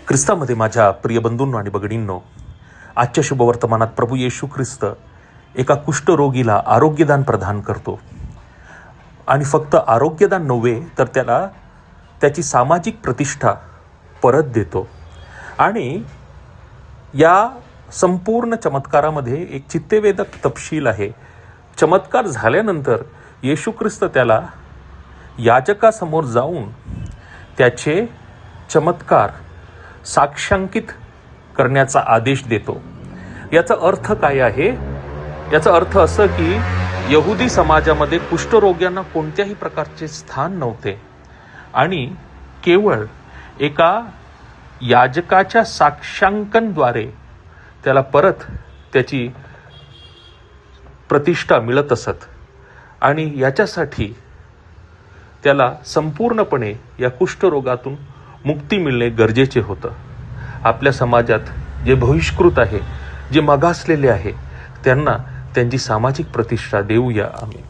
ख्रिस्तामध्ये माझ्या प्रिय बंधूंनो आणि भगिनींनो, आजच्या शुभवर्तमानात प्रभू येशू ख्रिस्त एका कुष्ठरोगीला आरोग्यदान प्रदान करतो. आणि फक्त आरोग्यदान नव्हे तर त्याला त्याची सामाजिक प्रतिष्ठा परत देतो. आणि या संपूर्ण चमत्कारामध्ये एक चित्तवेधक तपशील आहे. चमत्कार झाल्यानंतर येशू ख्रिस्त त्याला याजकासमोर जाऊन त्याचे चमत्कार साक्षांकित करण्याचा आदेश देतो. याचा अर्थ काय आहे? याचा अर्थ असं की यहुदी समाजामध्ये कुष्ठरोग्यांना कोणत्याही प्रकारचे स्थान नव्हते आणि केवळ एका याजकाच्या साक्षांकनाद्वारे त्याला परत त्याची प्रतिष्ठा मिळत असत. आणि याच्यासाठी त्याला संपूर्णपणे या कुष्ठरोगातून मुक्ती मिळणे गरजेचे होतं. आपल्या समाजात जे बहिष्कृत आहे, जे मागासलेले आहे, त्यांना त्यांची सामाजिक प्रतिष्ठा देऊया आम्ही.